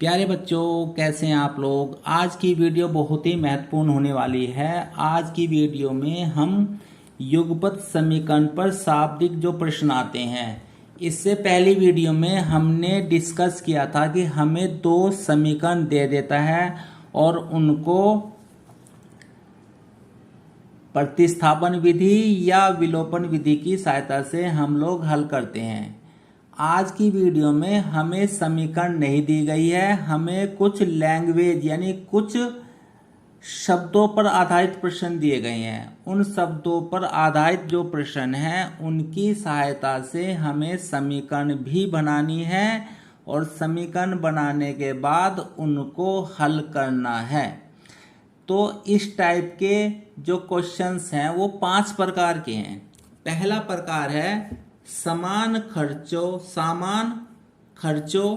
प्यारे बच्चों, कैसे हैं आप लोग। आज की वीडियो बहुत ही महत्वपूर्ण होने वाली है। आज की वीडियो में हम युगपत समीकरण पर शाब्दिक जो प्रश्न आते हैं, इससे पहली वीडियो में हमने डिस्कस किया था कि हमें दो समीकरण दे देता है और उनको प्रतिस्थापन विधि या विलोपन विधि की सहायता से हम लोग हल करते हैं। आज की वीडियो में हमें समीकरण नहीं दी गई है, हमें कुछ लैंग्वेज यानी कुछ शब्दों पर आधारित प्रश्न दिए गए हैं। उन शब्दों पर आधारित जो प्रश्न हैं उनकी सहायता से हमें समीकरण भी बनानी है और समीकरण बनाने के बाद उनको हल करना है। तो इस टाइप के जो क्वेश्चंस हैं वो 5 प्रकार के हैं। पहला प्रकार है सामान खर्चों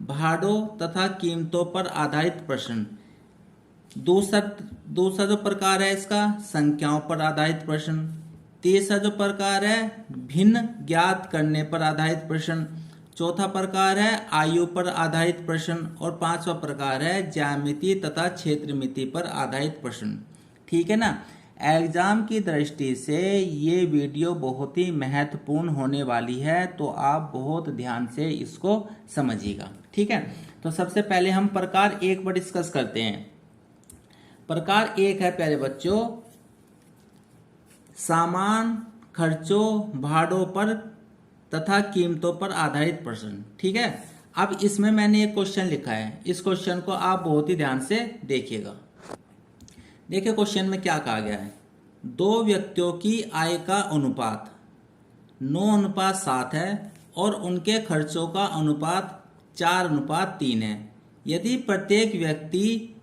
भाड़ों तथा कीमतों पर आधारित प्रश्न। दूसरा जो प्रकार है इसका संख्याओं पर आधारित प्रश्न। तीसरा जो प्रकार है भिन्न ज्ञात करने पर आधारित प्रश्न। चौथा प्रकार है आयु पर आधारित प्रश्न और पांचवा प्रकार है ज्यामिति तथा क्षेत्रमिति पर आधारित प्रश्न। ठीक है ना। एग्जाम की दृष्टि से ये वीडियो बहुत ही महत्वपूर्ण होने वाली है, तो आप बहुत ध्यान से इसको समझिएगा। ठीक है, तो सबसे पहले हम प्रकार 1 पर डिस्कस करते हैं। प्रकार 1 है प्यारे बच्चों सामान खर्चों भाड़ों पर तथा कीमतों पर आधारित प्रश्न। ठीक है, अब इसमें मैंने एक क्वेश्चन लिखा है, इस क्वेश्चन को आप बहुत ही ध्यान से देखिएगा। देखिए क्वेश्चन में क्या कहा गया है। 2 व्यक्तियों की आय का अनुपात 9:7 है और उनके खर्चों का अनुपात 4:3 है। यदि प्रत्येक व्यक्ति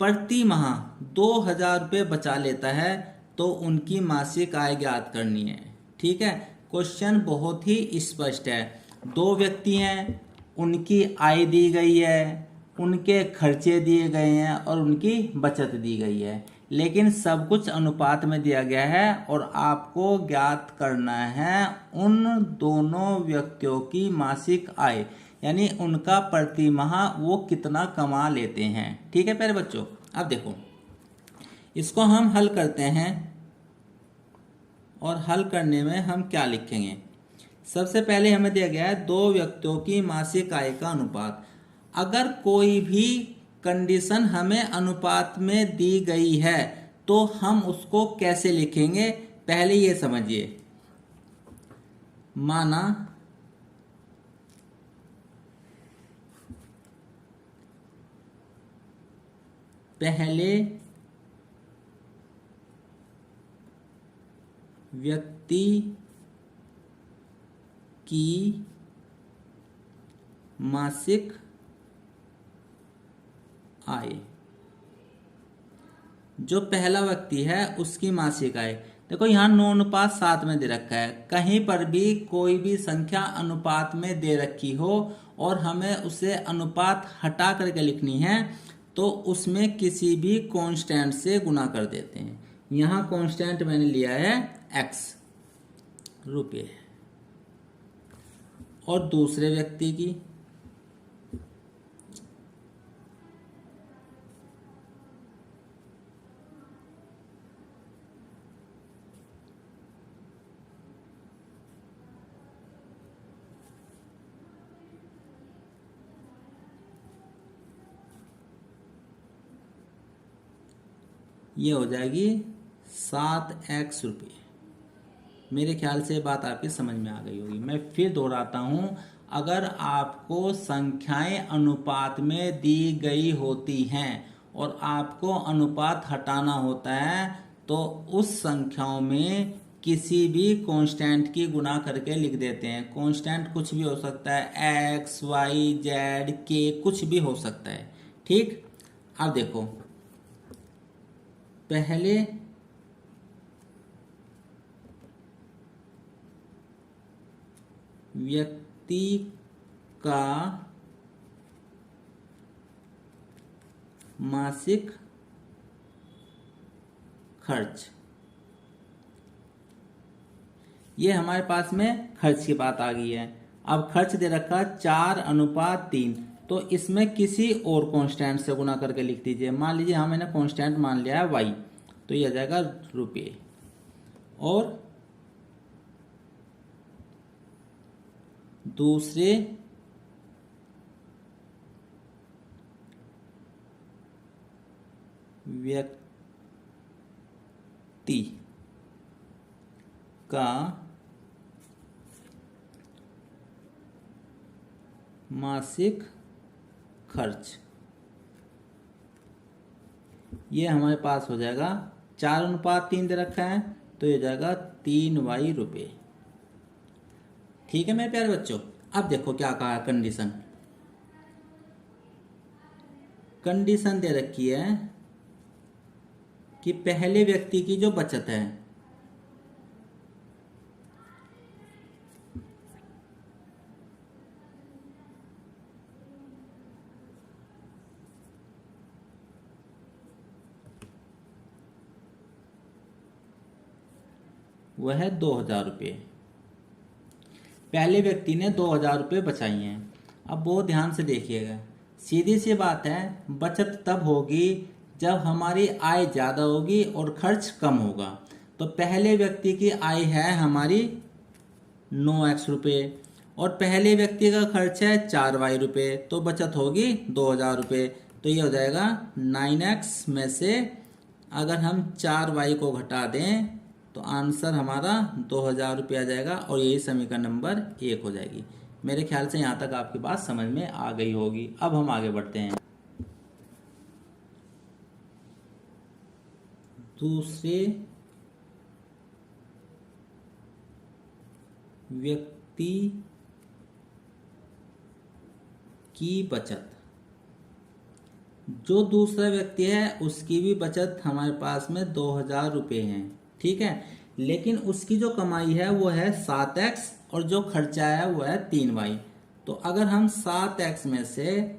प्रति माह 2000 रुपये बचा लेता है तो उनकी मासिक आय ज्ञात करनी है। ठीक है, क्वेश्चन बहुत ही स्पष्ट है। 2 व्यक्ति हैं, उनकी आय दी गई है, उनके खर्चे दिए गए हैं और उनकी बचत दी गई है, लेकिन सब कुछ अनुपात में दिया गया है और आपको ज्ञात करना है उन दोनों व्यक्तियों की मासिक आय, यानी उनका प्रति माह वो कितना कमा लेते हैं। ठीक है प्यारे बच्चों, अब देखो इसको हम हल करते हैं और हल करने में हम क्या लिखेंगे। सबसे पहले हमें दिया गया है 2 व्यक्तियों की मासिक आय का अनुपात। अगर कोई भी कंडीशन हमें अनुपात में दी गई है तो हम उसको कैसे लिखेंगे, पहले ये समझिए। माना पहले व्यक्ति की मासिक आय, जो पहला व्यक्ति है उसकी मासिक आय। देखो यहाँ 9:7 में दे रखा है, कहीं पर भी कोई भी संख्या अनुपात में दे रखी हो और हमें उसे अनुपात हटा करके लिखनी है तो उसमें किसी भी कांस्टेंट से गुना कर देते हैं। यहाँ कांस्टेंट मैंने लिया है x रुपये और दूसरे व्यक्ति की ये हो जाएगी 7x रुपये। मेरे ख्याल से बात आपकी समझ में आ गई होगी। मैं फिर दोहराता हूँ, अगर आपको संख्याएं अनुपात में दी गई होती हैं और आपको अनुपात हटाना होता है तो उस संख्याओं में किसी भी कांस्टेंट की गुना करके लिख देते हैं। कांस्टेंट कुछ भी हो सकता है, x, y, z, k कुछ भी हो सकता है। ठीक, अब देखो पहले व्यक्ति का मासिक खर्च, ये हमारे पास में खर्च की बात आ गई है। अब खर्च दे रखा 4:3, तो इसमें किसी और कांस्टेंट से गुना करके लिख दीजिए। मान लीजिए हाँ मैंने कांस्टेंट मान लिया है वाई, तो ये आ जाएगा रुपये। और दूसरे व्यक्ति का मासिक खर्च, ये हमारे पास हो जाएगा 4:3 दे रखा है, तो ये जाएगा 3y रुपये। ठीक है मेरे प्यारे बच्चों। अब देखो क्या कहा है कंडीशन। कंडीशन दे रखी है कि पहले व्यक्ति की जो बचत है वह है 2,000 रुपये। पहले व्यक्ति ने 2,000 रुपये बचाई हैं। अब बहुत ध्यान से देखिएगा, सीधी सी बात है, बचत तब होगी जब हमारी आय ज़्यादा होगी और खर्च कम होगा। तो पहले व्यक्ति की आय है हमारी 9x रुपये और पहले व्यक्ति का खर्च है 4y रुपये, तो बचत होगी 2,000 रुपये। तो ये हो जाएगा 9x में से अगर हम 4y को घटा दें तो आंसर हमारा 2,000 रुपये आ जाएगा और यही समीकरण नंबर 1 हो जाएगी। मेरे ख्याल से यहाँ तक आपकी बात समझ में आ गई होगी। अब हम आगे बढ़ते हैं। दूसरे व्यक्ति की बचत, जो दूसरा व्यक्ति है उसकी भी बचत हमारे पास में 2,000 रुपये है। ठीक है, लेकिन उसकी जो कमाई है वो है 7x और जो खर्चा है वो है 3y। तो अगर हम 7x में से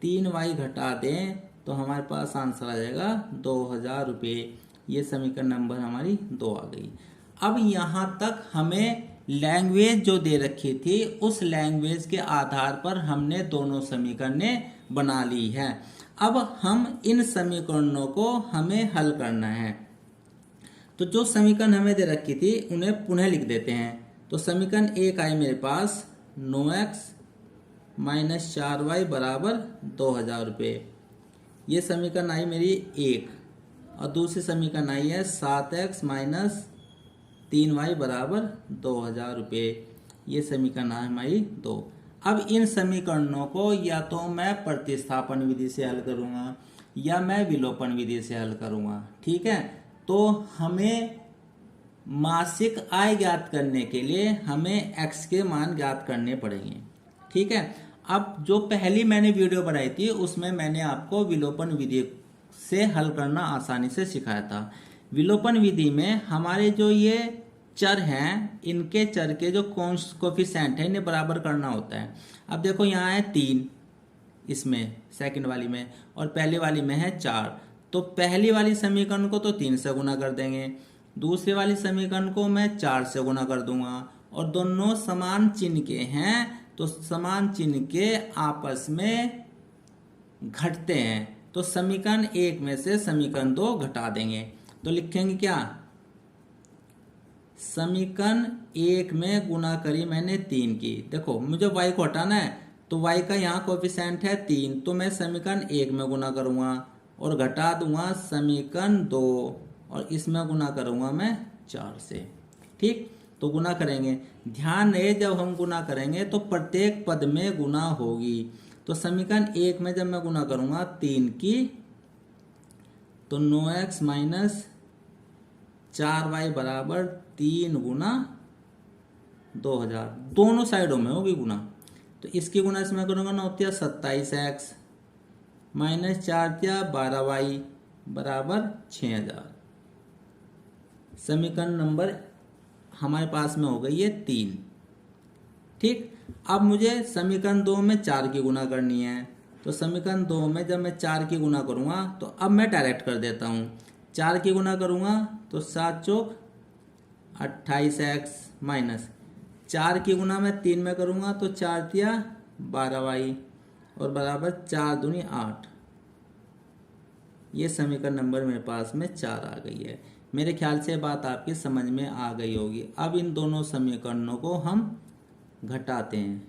3y घटा दें तो हमारे पास आंसर आ जाएगा 2,000 रुपये। ये समीकरण नंबर हमारी 2 आ गई। अब यहाँ तक हमें लैंग्वेज जो दे रखी थी उस लैंग्वेज के आधार पर हमने दोनों समीकरणें बना ली है। अब हम इन समीकरणों को हमें हल करना है। तो जो समीकरण हमें दे रखी थी उन्हें पुनः लिख देते हैं। तो समीकरण 1 आई मेरे पास 9x - 4y बराबर 2,000 रुपये। ये समीकरण आई मेरी 1 और दूसरी समीकरण आई है 7x - 3y बराबर 2,000 रुपये। ये समीकरण आई हमारी 2। अब इन समीकरणों को या तो मैं प्रतिस्थापन विधि से हल करूंगा या मैं विलोपन विधि से हल करूंगा। ठीक है, तो हमें मासिक आय ज्ञात करने के लिए हमें x के मान ज्ञात करने पड़ेंगे। ठीक है, अब जो पहली मैंने वीडियो बनाई थी उसमें मैंने आपको विलोपन विधि से हल करना आसानी से सिखाया था। विलोपन विधि में हमारे जो ये चर हैं, इनके चर के जो कोफिशिएंट है इन्हें बराबर करना होता है। अब देखो यहाँ है 3 इसमें सेकंड वाली में और पहले वाली में है 4। तो पहली वाली समीकरण को तो 3 से गुना कर देंगे, दूसरे वाली समीकरण को मैं 4 से गुना कर दूंगा और दोनों समान चिन्ह के हैं तो समान चिन्ह के आपस में घटते हैं। तो समीकरण 1 में से समीकरण 2 घटा देंगे। तो लिखेंगे क्या, समीकरण 1 में गुना करी मैंने 3 की। देखो मुझे y को हटाना है तो y का यहाँ कोफिशिएंट है 3, तो मैं समीकरण 1 में गुना करूंगा और घटा दूंगा समीकरण 2 और इसमें गुना करूंगा मैं 4 से। ठीक, तो गुना करेंगे। ध्यान रहे जब हम गुना करेंगे तो प्रत्येक पद में गुना होगी। तो समीकरण 1 में जब मैं गुना करूंगा 3 की तो 9x - 4y बराबर 3 गुना 2,000, दोनों साइडों में होगी गुना। तो इसकी गुना इसमें करूंगा 9 × 27x -4 × 12y बराबर 6,000। समीकरण नंबर हमारे पास में हो गई है 3। ठीक, अब मुझे समीकरण 2 में 4 की गुना करनी है। तो समीकरण 2 में जब मैं 4 की गुना करूंगा तो अब मैं डायरेक्ट कर देता हूं। 4 की गुना करूंगा तो 7 × 4 = 28x 4 की गुना मैं 3 में करूँगा तो 4 तिया 12y और बराबर 4 दूनी 8। ये समीकरण नंबर मेरे पास में 4 आ गई है। मेरे ख्याल से बात आपकी समझ में आ गई होगी। अब इन दोनों समीकरणों को हम घटाते हैं।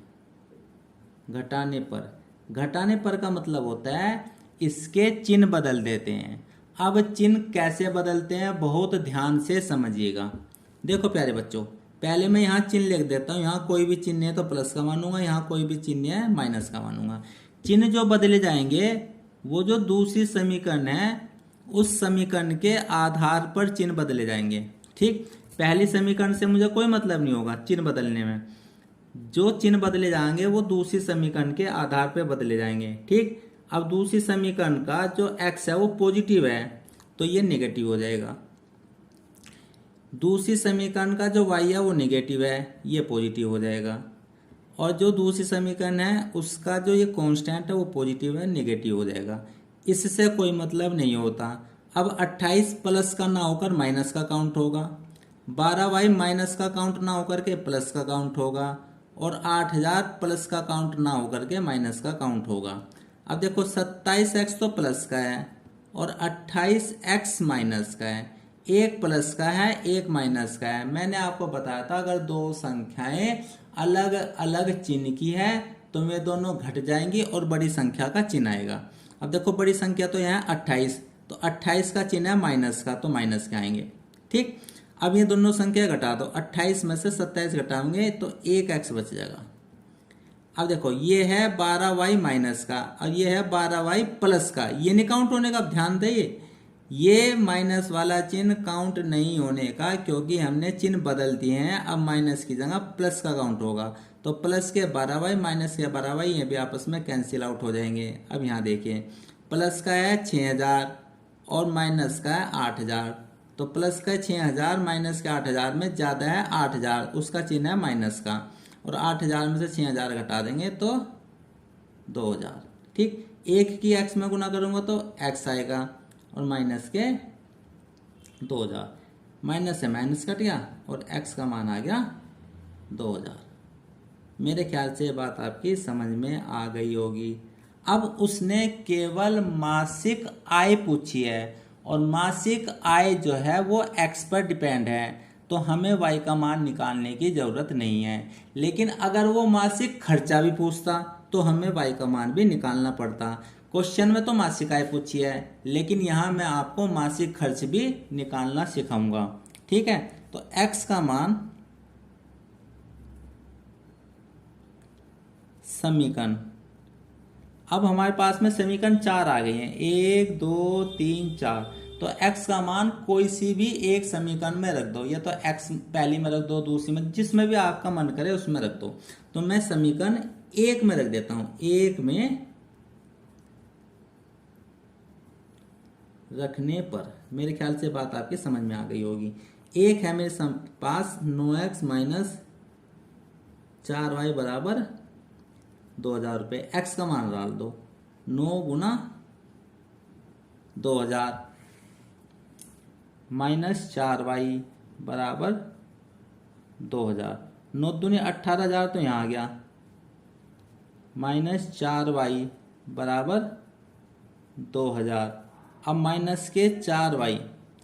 घटाने पर का मतलब होता है इसके चिन्ह बदल देते हैं। अब चिन्ह कैसे बदलते हैं बहुत ध्यान से समझिएगा। देखो प्यारे बच्चों, पहले मैं यहाँ चिन्ह लिख देता हूँ। यहाँ कोई भी चिन्ह है तो प्लस का मानूंगा, यहाँ कोई भी चिन्ह है माइनस का मानूंगा। चिन्ह जो बदले जाएंगे वो जो दूसरी समीकरण है उस समीकरण के आधार पर चिन्ह बदले जाएंगे। ठीक, पहली समीकरण से मुझे कोई मतलब नहीं होगा चिन्ह बदलने में। जो चिन्ह बदले जाएंगे वो दूसरी समीकरण के आधार पर बदले जाएंगे। ठीक, अब दूसरी समीकरण का जो x है वो पॉजिटिव है तो ये नेगेटिव हो जाएगा। दूसरी समीकरण का जो y है वो नेगेटिव है, ये पॉजिटिव हो जाएगा। और जो दूसरी समीकरण है उसका जो ये कांस्टेंट है वो पॉजिटिव है, नेगेटिव हो जाएगा। इससे कोई मतलब नहीं होता। अब 28 प्लस का ना होकर माइनस का काउंट होगा, 12y माइनस का काउंट ना होकर के प्लस का काउंट होगा, और 8000 प्लस का काउंट ना होकर के माइनस का काउंट होगा। अब देखो 27x तो प्लस का है और 28x माइनस का है। एक प्लस का है एक माइनस का है। मैंने आपको बताया था अगर दो संख्याएं अलग अलग चिन्ह की है तो वे दोनों घट जाएंगी और बड़ी संख्या का चिन्ह आएगा। अब देखो बड़ी संख्या तो यहाँ 28, तो 28 का चिन्ह है माइनस का तो माइनस के आएंगे। ठीक, अब ये दोनों संख्या घटा दो, 28 में से 27 घटाएंगे तो 1x बच जाएगा। अब देखो ये है 12y माइनस का और ये है 12y प्लस का, ये नहीं काउंट होने का, ध्यान देइए। ये माइनस वाला चिन्ह काउंट नहीं होने का क्योंकि हमने चिन्ह बदल दिए हैं। अब माइनस की जगह प्लस का काउंट होगा तो प्लस के 12y माइनस के 12y ये भी आपस में कैंसिल आउट हो जाएंगे। अब यहाँ देखिए प्लस का है 6000 और माइनस का है 8000, तो प्लस का 6000 माइनस के 8000 में ज़्यादा है 8000, उसका चिन्ह है माइनस का, और 8000 में से 6000 घटा देंगे तो 2000। ठीक, एक की x में गुना करूँगा तो x आएगा और माइनस के 2000, माइनस से माइनस कट गया और x का मान आ गया 2000। मेरे ख्याल से ये बात आपकी समझ में आ गई होगी। अब उसने केवल मासिक आय पूछी है और मासिक आय जो है वो x पर डिपेंड है तो हमें y का मान निकालने की ज़रूरत नहीं है। लेकिन अगर वो मासिक खर्चा भी पूछता तो हमें y का मान भी निकालना पड़ता। क्वेश्चन में तो मासिक आय पूछी है लेकिन यहाँ मैं आपको मासिक खर्च भी निकालना सिखाऊंगा। ठीक है, तो x का मान समीकरण, अब हमारे पास में समीकरण 4 आ गई हैं, 1 2 3 4। तो x का मान कोई सी भी एक समीकरण में रख दो, या तो x पहली में रख दो, दूसरी में, जिसमें भी आपका मन करे उसमें रख दो। तो मैं समीकरण 1 में रख देता हूं। 1 में रखने पर मेरे ख्याल से बात आपकी समझ में आ गई होगी। 1 है मेरे पास 9x माइनस 4y बराबर 2000 रुपये। x का मान डाल दो, 9 गुना 2000 माइनस 4y बराबर 2000। 9 दूनी 18000 तो यहाँ आ गया, माइनस 4y बराबर 2000। अब माइनस के 4y,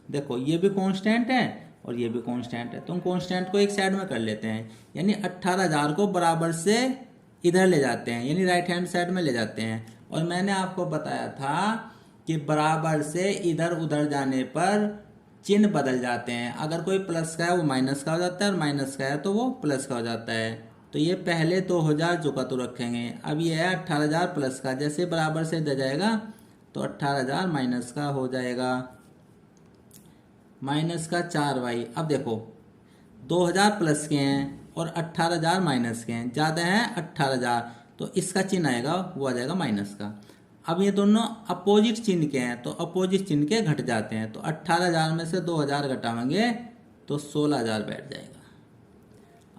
देखो ये भी कांस्टेंट है और ये भी कांस्टेंट है तो हम कांस्टेंट को एक साइड में कर लेते हैं, यानी 18000 को बराबर से इधर ले जाते हैं, यानी राइट हैंड साइड में ले जाते हैं। और मैंने आपको बताया था कि बराबर से इधर उधर जाने पर चिन्ह बदल जाते हैं। अगर कोई प्लस का है वो माइनस का हो जाता है और माइनस का है तो वो प्लस का हो जाता है। तो ये पहले 2000 जो का तो रखेंगे। अब ये है 18000 प्लस का, जैसे बराबर से इधर जाएगा तो 18000 माइनस का हो जाएगा, माइनस का 4y। अब देखो 2000 प्लस के हैं और 18000 माइनस के हैं, ज़्यादा है 18000 तो इसका चिन्ह आएगा वो आ जाएगा माइनस का। अब ये दोनों अपोजिट चिन्ह के हैं तो अपोजिट चिन्ह के घट जाते हैं, तो 18000 में से 2000 घटाएंगे तो 16000 बैठ जाएगा।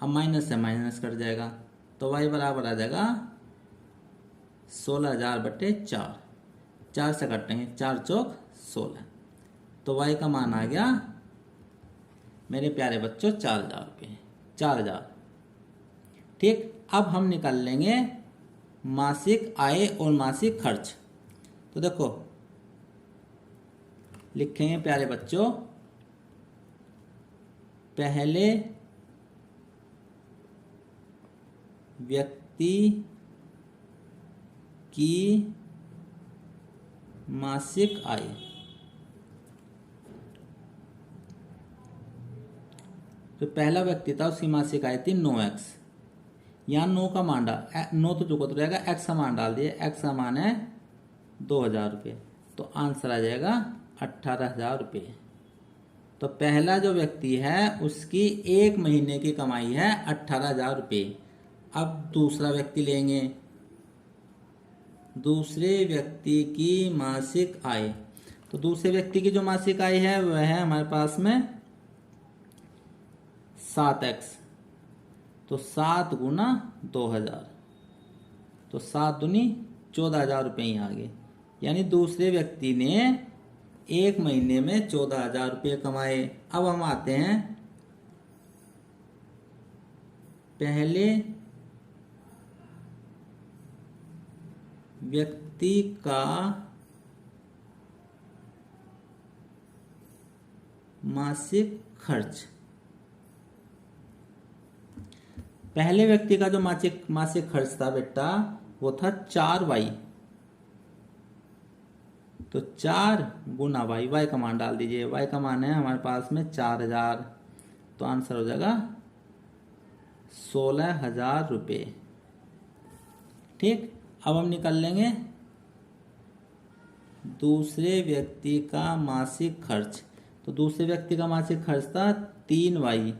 अब माइनस से माइनस कट जाएगा तो y बराबर आ जाएगा 16000/4, 4 से कटेंगे, 4 चौक 16, तो y का मान आ गया मेरे प्यारे बच्चों 4000 रुपये। 4000 ठीक, अब हम निकाल लेंगे मासिक आय और मासिक खर्च। तो देखो लिखेंगे प्यारे बच्चों, पहले व्यक्ति की मासिक आय, जो पहला व्यक्ति था उसकी मासिक आय थी 9x। यहाँ 9 का मान डाल, 9 तो चुका तो रहेगा, x का मान डाल दिए, x का मान है 2000 रुपये, तो आंसर आ जाएगा 18,000 रुपये। तो पहला जो व्यक्ति है उसकी एक महीने की कमाई है 18,000 रुपये। अब दूसरा व्यक्ति लेंगे, दूसरे व्यक्ति की मासिक आय। तो दूसरे व्यक्ति की जो मासिक आय है वह है हमारे पास में 7x। तो 7 गुना 2000, तो 7 दूनी 14,000 रुपये ही आ गए। यानी दूसरे व्यक्ति ने एक महीने में 14,000 रुपये कमाए। अब हम आते हैं पहले व्यक्ति का मासिक खर्च। पहले व्यक्ति का जो मासिक खर्च था बेटा वो था 4y। तो 4 गुना y का मान डाल दीजिए, y का मान है हमारे पास में 4,000, तो आंसर हो जाएगा 16,000 रुपये। ठीक, अब हम निकाल लेंगे दूसरे व्यक्ति का मासिक खर्च। तो दूसरे व्यक्ति का मासिक खर्च था 3y,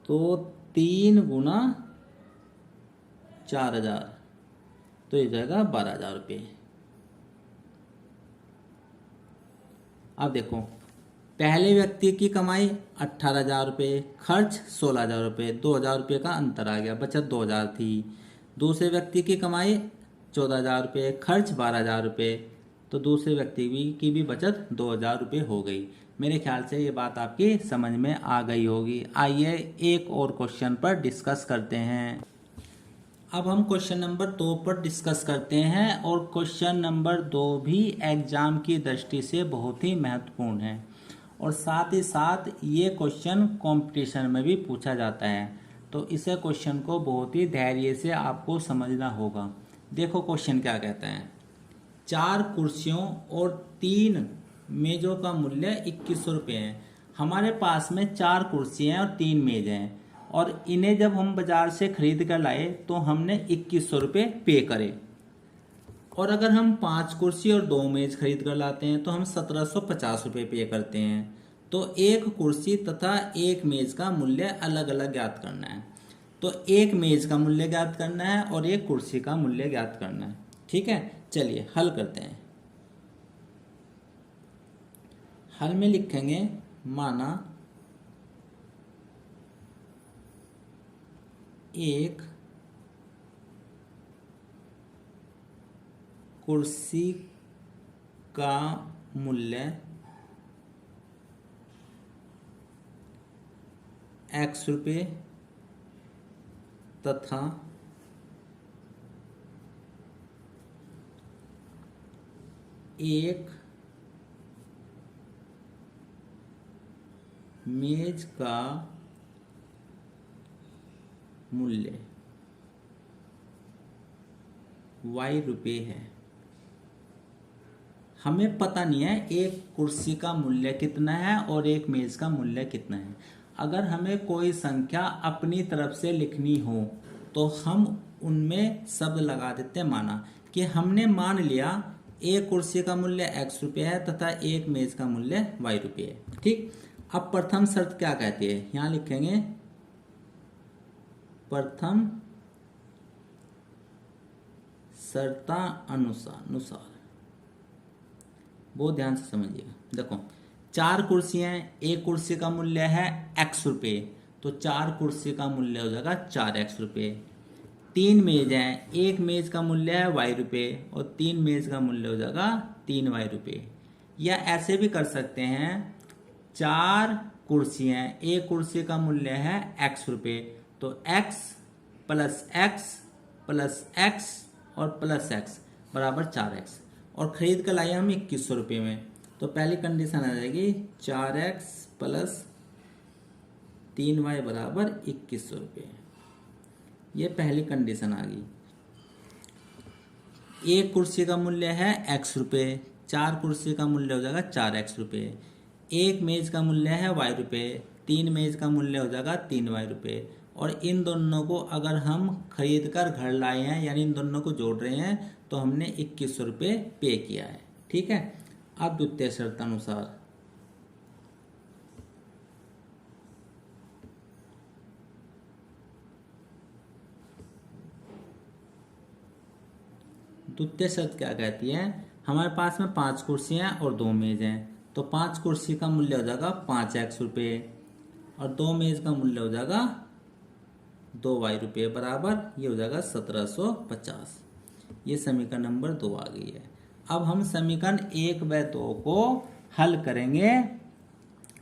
तो 3 गुना 4,000, तो ये जाएगा 12,000 रुपये। अब देखो पहले व्यक्ति की कमाई 18,000 रुपये, खर्च 16,000 रुपये, 2,000 रुपये का अंतर आ गया, बचत 2,000 थी। दूसरे व्यक्ति की कमाई 14,000 रुपये, खर्च 12,000 रुपये, तो दूसरे व्यक्ति की भी बचत 2,000 रुपये हो गई। मेरे ख्याल से ये बात आपकी समझ में आ गई होगी। आइए एक और क्वेश्चन पर डिस्कस करते हैं। अब हम क्वेश्चन नंबर 2 पर डिस्कस करते हैं, और क्वेश्चन नंबर 2 भी एग्जाम की दृष्टि से बहुत ही महत्वपूर्ण है, और साथ ही साथ ये क्वेश्चन कंपटीशन में भी पूछा जाता है। तो इसे क्वेश्चन को बहुत ही धैर्य से आपको समझना होगा। देखो क्वेश्चन क्या कहता है, 4 कुर्सियों और 3 मेजों का मूल्य 2100 रुपये है। हमारे पास में 4 कुर्सियाँ हैं और 3 मेज हैं, और इन्हें जब हम बाजार से खरीद कर लाए तो हमने 2100 रुपये पे करे, और अगर हम 5 कुर्सी और 2 मेज खरीद कर लाते हैं तो हम 1750 रुपये पे करते हैं। तो एक कुर्सी तथा एक मेज का मूल्य अलग अलग ज्ञात करना है। तो एक मेज का मूल्य ज्ञात करना है और एक कुर्सी का मूल्य ज्ञात करना है। ठीक है, चलिए हल करते हैं। हल में लिखेंगे, माना एक कुर्सी का मूल्य x रुपये तथा एक मेज का मूल्य y रुपये है। हमें पता नहीं है एक कुर्सी का मूल्य कितना है और एक मेज का मूल्य कितना है। अगर हमें कोई संख्या अपनी तरफ से लिखनी हो तो हम उनमें शब्द लगा देते हैं। माना कि हमने मान लिया एक कुर्सी का मूल्य x रुपये है तथा एक मेज का मूल्य y रुपये है। ठीक, अब प्रथम शर्त क्या कहती है, यहाँ लिखेंगे प्रथम शर्ता अनुसार। बहुत ध्यान से समझिएगा। देखो 4 कुर्सियां हैं, एक कुर्सी का मूल्य है x रुपये, तो 4 कुर्सी का मूल्य हो जाएगा 4x रुपये। 3 मेज हैं, एक मेज का मूल्य है y रुपये और 3 मेज का मूल्य हो जाएगा 3y रुपये। या ऐसे भी कर सकते हैं, 4 कुर्सियां, एक कुर्सी का मूल्य है x रुपये, तो x प्लस एक्स और प्लस एक्स बराबर 4x, और खरीद कर लाए हम 2100 रुपये में। तो पहली कंडीशन आ जाएगी 4x प्लस 3y बराबर 2100 रुपये। ये पहली कंडीशन आ गई। एक कुर्सी का मूल्य है x रुपये, 4 कुर्सी का मूल्य हो जाएगा 4x रुपये। एक मेज का मूल्य है y रुपये, 3 मेज का मूल्य हो जाएगा 3y रुपये। और इन दोनों को अगर हम खरीद कर घर लाए हैं, यानी इन दोनों को जोड़ रहे हैं, तो हमने 2100 रुपये पे किया है। ठीक है। अब द्वितीय शर्त अनुसार द्वितीय शर्त क्या कहती है, हमारे पास में 5 कुर्सियां और 2 मेज हैं, तो 5 कुर्सी का मूल्य हो जाएगा 5x रुपये और 2 मेज का मूल्य हो जाएगा 2y रुपये बराबर ये हो जाएगा 1750। ये समीकरण नंबर 2 आ गई है। अब हम समीकरण 1 व 2 को हल करेंगे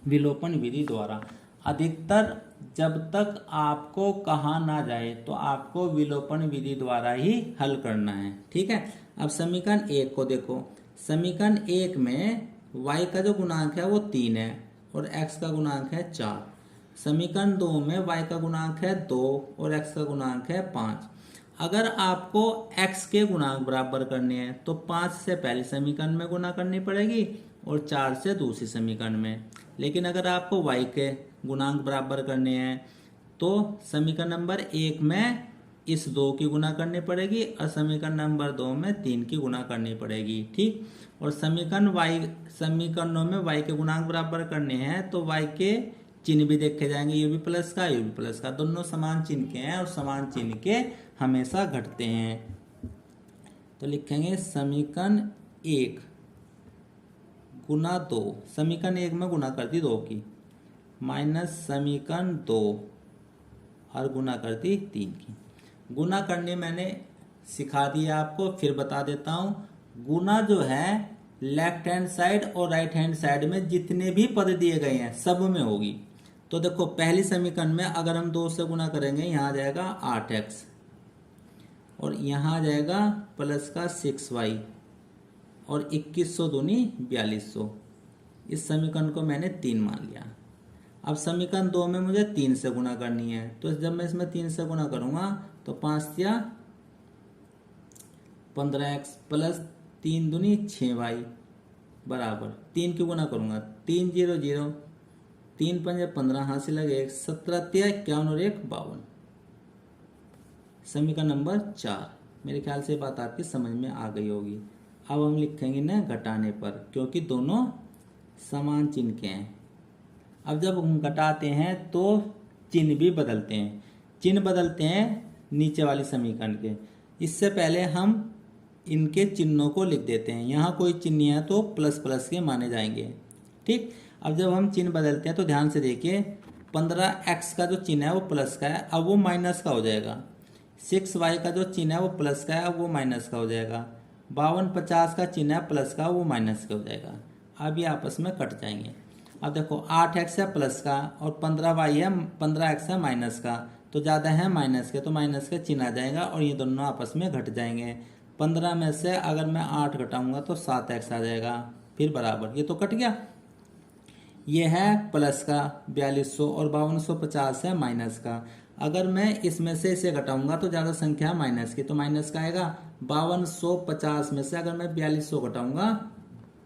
विलोपन विधि द्वारा। अधिकतर जब तक आपको कहा ना जाए तो आपको विलोपन विधि द्वारा ही हल करना है। ठीक है। अब समीकरण 1 को देखो। समीकरण 1 में y का जो गुणांक है वो 3 है और x का गुणांक है 4। समीकरण 2 में y का गुणांक है 2 और x का गुणांक है 5। अगर आपको x के गुणांक बराबर करने हैं तो 5 से पहले समीकरण में गुणा करनी पड़ेगी और 4 से दूसरी समीकरण में। लेकिन अगर आपको y के गुणांक बराबर करने हैं तो समीकरण नंबर 1 में इस 2 की गुणा करनी पड़ेगी और समीकरण नंबर 2 में 3 की गुणा करनी पड़ेगी। ठीक। और समीकरणों में y के गुणांक बराबर करने हैं तो y के चिन्ह भी देखे जाएंगे, ये भी प्लस का ये भी प्लस का, दोनों समान चिन्ह के हैं और समान चिन्ह के हमेशा घटते हैं। तो लिखेंगे समीकरण 1 गुना 2, समीकरण 1 में गुना कर दी 2 की, माइनस समीकरण 2 और गुना कर दी 3 की। गुना करने मैंने सिखा दिया आपको, फिर बता देता हूं। गुना जो है लेफ्ट हैंड साइड और राइट हैंड साइड में जितने भी पद दिए गए हैं सब में होगी। तो देखो पहली समीकरण में अगर हम 2 से गुना करेंगे, यहाँ आ जाएगा 8x और यहाँ आ जाएगा प्लस का 6y और 2100 दूनी 4200। इस समीकरण को मैंने 3 मान लिया। अब समीकरण 2 में मुझे 3 से गुना करनी है, तो जब मैं इसमें 3 से गुना करूंगा तो 5 या 15x प्लस 3 दूनी 6y बराबर 3 की गुना करूंगा 3 0 0 3 5 15 हासिल लगे 17 51 और 1 52। समीकरण नंबर 4। मेरे ख्याल से बात आपकी समझ में आ गई होगी। अब हम लिखेंगे ना घटाने पर, क्योंकि दोनों समान चिन्ह के हैं। अब जब हम घटाते हैं तो चिन्ह भी बदलते हैं। चिन्ह बदलते हैं नीचे वाली समीकरण के। इससे पहले हम इनके चिन्हों को लिख देते हैं। यहाँ कोई चिन्ह है तो प्लस प्लस के माने जाएंगे। ठीक। अब जब हम चिन्ह बदलते हैं तो ध्यान से देखिए, 15x का जो चिन्ह है वो प्लस का है, अब वो माइनस का हो जाएगा। 6y का जो चिन्ह है वो प्लस का है, अब वो माइनस का हो जाएगा। 52 50 का चिन्ह है प्लस का, वो माइनस का हो जाएगा। अब ये आपस में कट जाएंगे। अब देखो 8x है प्लस का और 15y है 15x है माइनस का, तो ज़्यादा है माइनस के, तो माइनस का चिन्ह आ जाएगा और ये दोनों आपस में घट जाएंगे। 15 में से अगर मैं 8 घटाऊंगा तो 7x आ जाएगा, फिर बराबर, ये तो कट गया। ये है प्लस का 4200 और 5250 है माइनस का। अगर मैं इसमें से इसे घटाऊंगा तो ज़्यादा संख्या माइनस की, तो माइनस का आएगा। 5250 में से अगर मैं 4200 घटाऊंगा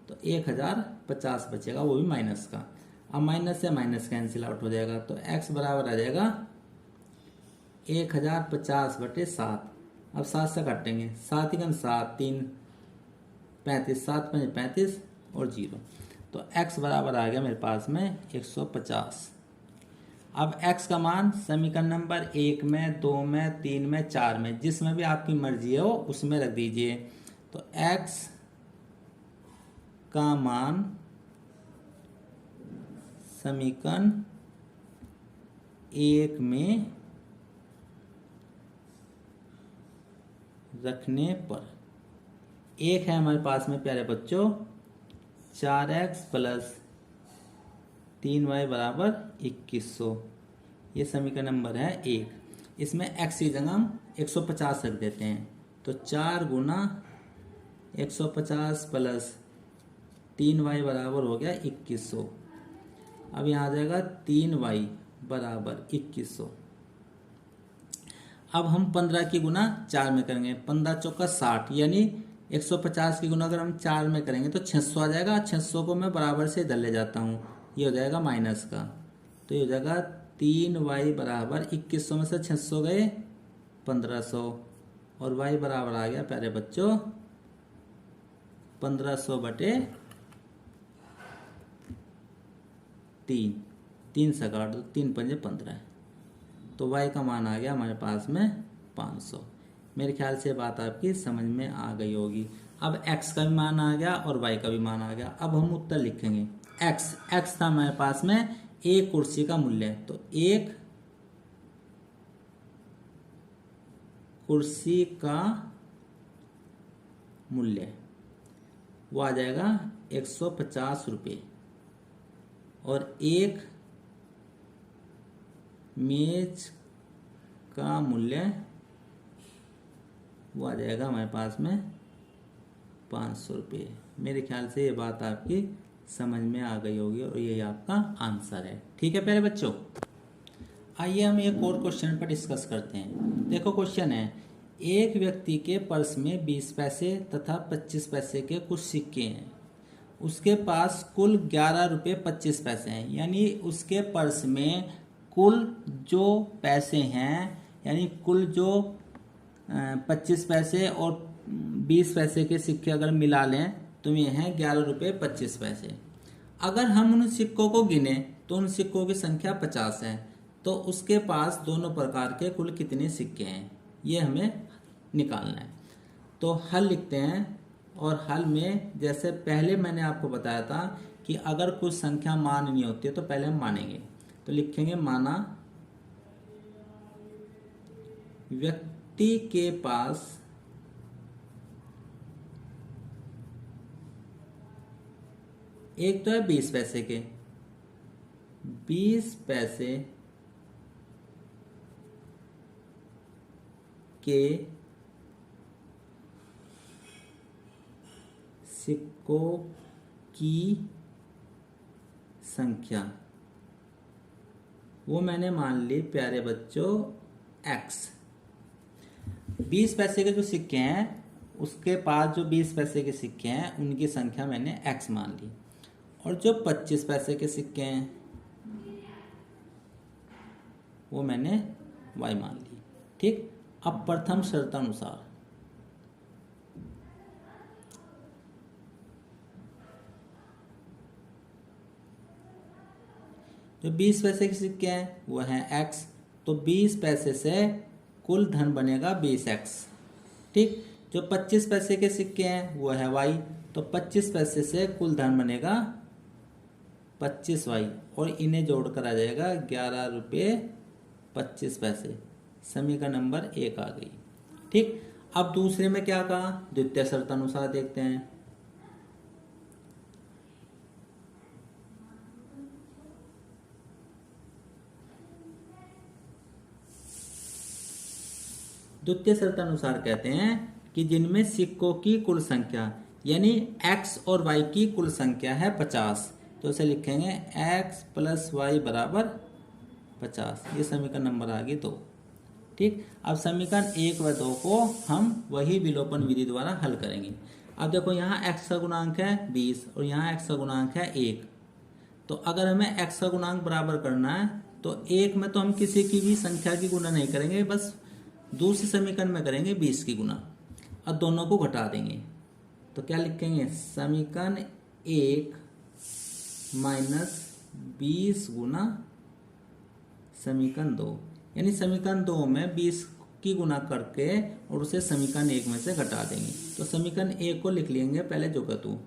तो 1050 बचेगा, वो भी माइनस का। अब माइनस से माइनस कैंसिल आउट हो जाएगा, तो x बराबर आ जाएगा 1050/7। अब 7 से काटेंगे, 7 × 7 3 35, 7 5 35 और 0, तो x बराबर आ गया मेरे पास में 150। अब x का मान समीकरण नंबर 1 में 2 में 3 में 4 में जिसमें भी आपकी मर्जी हो उसमें रख दीजिए। तो x का मान समीकरण 1 में रखने पर 1 है हमारे पास में प्यारे बच्चों 4x प्लस 3y बराबर 2100। ये समीकरण नंबर है 1। इसमें x की जगह हम 150 रख देते हैं। तो 4 गुना 150 प्लस 3y बराबर हो गया 2100। अब यहाँ आ जाएगा 3y बराबर 2100। अब हम 15 की गुना 4 में करेंगे, 15 चौका 60, यानी 150 की गुना अगर हम 4 में करेंगे तो 600 आ जाएगा। 600 को मैं बराबर से इधर ले जाता हूँ, ये हो जाएगा माइनस का। तो ये हो जाएगा 3y बराबर 2100 में से 600 गए 1500, और y बराबर आ गया प्यारे बच्चों 1500 बटे 3। 3 से काट दो, 3 पंजे 15, तो y का मान आ गया हमारे पास में 500। मेरे ख्याल से बात आपकी समझ में आ गई होगी। अब x का भी मान आ गया और y का भी मान आ गया। अब हम उत्तर लिखेंगे। x था हमारे पास में एक कुर्सी का मूल्य, तो एक कुर्सी का मूल्य वो आ जाएगा 150 रुपये, और एक मेज का मूल्य वो आ जाएगा हमारे पास में 500 रुपये। मेरे ख्याल से ये बात आपकी समझ में आ गई होगी और यही आपका आंसर है। ठीक है प्यारे बच्चों, आइए हम एक और क्वेश्चन पर डिस्कस करते हैं। देखो क्वेश्चन है, एक व्यक्ति के पर्स में 20 पैसे तथा 25 पैसे के कुछ सिक्के हैं। उसके पास कुल 11 रुपये 25 पैसे हैं, यानी उसके पर्स में कुल जो पैसे हैं, यानी कुल जो 25 पैसे और 20 पैसे के सिक्के अगर मिला लें तो ये हैं 11 रुपये 25 पैसे। अगर हम उन सिक्कों को गिने तो उन सिक्कों की संख्या 50 है, तो उसके पास दोनों प्रकार के कुल कितने सिक्के हैं, ये हमें निकालना है। तो हल लिखते हैं, और हल में जैसे पहले मैंने आपको बताया था कि अगर कुछ संख्या माननी होती है तो पहले हम मानेंगे। तो लिखेंगे माना व्यक्ति के पास एक तो है 20 पैसे के, 20 पैसे के सिक्कों की संख्या वो मैंने मान ली प्यारे बच्चों x। 20 पैसे के जो सिक्के हैं उसके पास जो 20 पैसे के सिक्के हैं उनकी संख्या मैंने x मान ली, और जो 25 पैसे के सिक्के हैं वो मैंने y मान ली। ठीक, अब प्रथम शर्तानुसार जो 20 पैसे के सिक्के हैं वो हैं x, तो 20 पैसे से कुल धन बनेगा 20x। ठीक, जो 25 पैसे के सिक्के हैं वो है y, तो 25 पैसे से कुल धन बनेगा 25y, और इन्हें जोड़कर आ जाएगा 11 रुपये 25 पैसे। समीकरण नंबर 1 आ गई। ठीक, अब दूसरे में क्या कहा, द्वितीय शर्तानुसार देखते हैं। द्वितीय शर्तानुसार कहते हैं कि जिनमें सिक्कों की कुल संख्या यानी x और y की कुल संख्या है 50, तो इसे लिखेंगे x प्लस वाई बराबर 50। ये समीकरण नंबर आ गई 2। ठीक, अब समीकरण 1 व 2 को हम वही विलोपन विधि द्वारा हल करेंगे। अब देखो यहाँ x का गुणांक है 20 और यहाँ x का गुणांक है 1, तो अगर हमें x का गुणांक बराबर करना है तो 1 में तो हम किसी की भी संख्या की गुणा नहीं करेंगे, बस दूसरे समीकरण में करेंगे 20 की गुना और दोनों को घटा देंगे। तो क्या लिखेंगे, समीकरण 1 माइनस 20 गुना समीकरण 2, यानी समीकरण 2 में 20 की गुना करके और उसे समीकरण 1 में से घटा देंगे। तो समीकरण 1 को लिख लेंगे पहले जो कहतू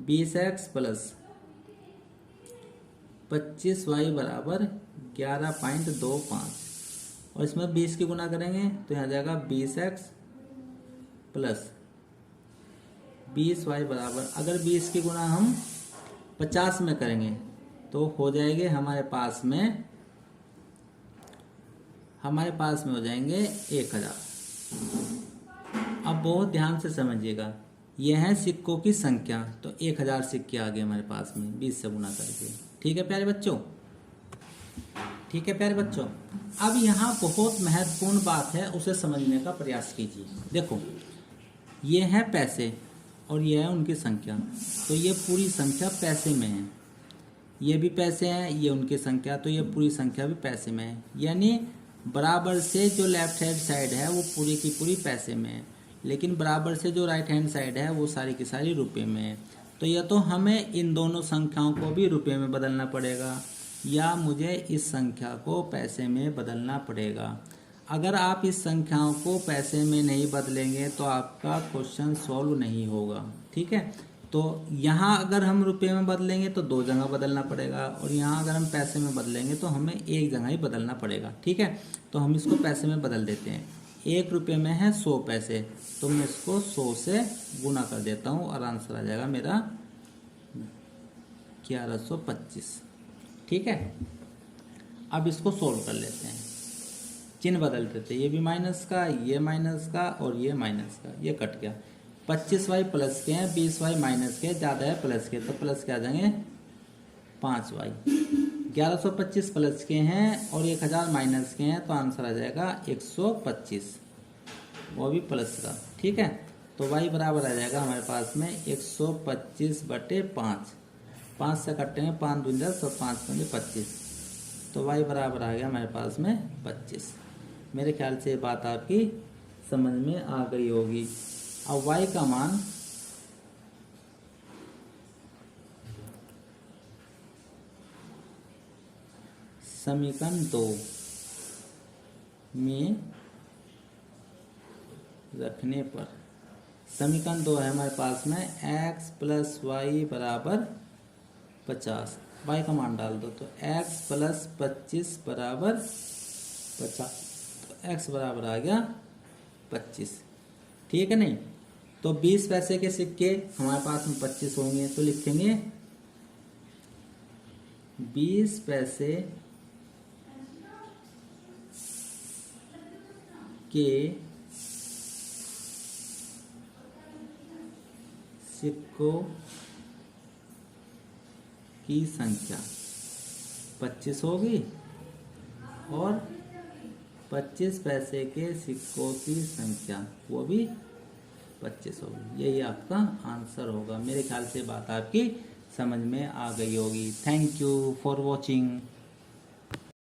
20x प्लस 25y बराबर 11.25, और इसमें 20 की गुना करेंगे तो यहाँ जाएगा 20x प्लस 20y बराबर, अगर 20 की गुना हम 50 में करेंगे तो हो जाएंगे हमारे पास में हमारे पास में हो जाएंगे 1000। अब बहुत ध्यान से समझिएगा, यह है सिक्कों की संख्या, तो 1000 सिक्के आ गए हमारे पास में 20 से गुना करके। ठीक है प्यारे बच्चों, ठीक है प्यारे बच्चों। अब यहाँ बहुत महत्वपूर्ण बात है, उसे समझने का प्रयास कीजिए। देखो, ये है पैसे और ये है उनकी संख्या, तो ये पूरी संख्या पैसे में है, ये भी पैसे हैं, ये उनकी संख्या, तो ये पूरी संख्या भी पैसे में है। यानी बराबर से जो लेफ्ट हैंड साइड है वो पूरी की पूरी पैसे में है, लेकिन बराबर से जो राइट हैंड साइड है वो सारी की सारी रुपए में है। तो या तो हमें इन दोनों संख्याओं को भी रुपए में बदलना पड़ेगा, या मुझे इस संख्या को पैसे में बदलना पड़ेगा। अगर आप इस संख्याओं को पैसे में नहीं बदलेंगे तो आपका क्वेश्चन सॉल्व नहीं होगा। ठीक है, तो यहाँ अगर हम रुपए में बदलेंगे तो 2 जगह बदलना पड़ेगा, और यहाँ अगर हम पैसे में बदलेंगे तो हमें 1 जगह ही बदलना पड़ेगा। ठीक है, तो हम इसको पैसे में बदल देते हैं। 1 रुपये में है 100 पैसे, तो मैं इसको 100 से गुना कर देता हूँ और आंसर आ जाएगा मेरा 1125। ठीक है, अब इसको सोल्व कर लेते हैं, चिन्ह बदल देते हैं, ये भी माइनस का, ये माइनस का और ये माइनस का, ये कट गया। 25y प्लस के हैं, 20y माइनस के, ज़्यादा है प्लस के, तो प्लस के आ जाएंगे 5y। 1125 प्लस के हैं और 1000 माइनस के हैं, तो आंसर आ जाएगा 125, वो भी प्लस का। ठीक है, तो y बराबर आ जाएगा हमारे पास में 125/5। 5 से कटेंगे, 5 दूनी 10 और 5 दूनी 25, तो y बराबर आ गया हमारे पास में 25। मेरे ख्याल से ये बात आपकी समझ में आ गई होगी। अब y का मान समीकरण 2 में रखने पर, समीकरण 2 है हमारे पास में x + y बराबर 50। y का मान डाल दो, तो x + 25 बराबर 50, तो x बराबर आ गया 25। ठीक है नहीं, तो 20 पैसे के सिक्के हमारे पास में 25 होंगे, तो लिखेंगे 20 पैसे के सिक्कों की संख्या 25 होगी और 25 पैसे के सिक्कों की संख्या वो भी 25 होगी। यही आपका आंसर होगा। मेरे ख्याल से बात आपकी समझ में आ गई होगी। Thank you for watching.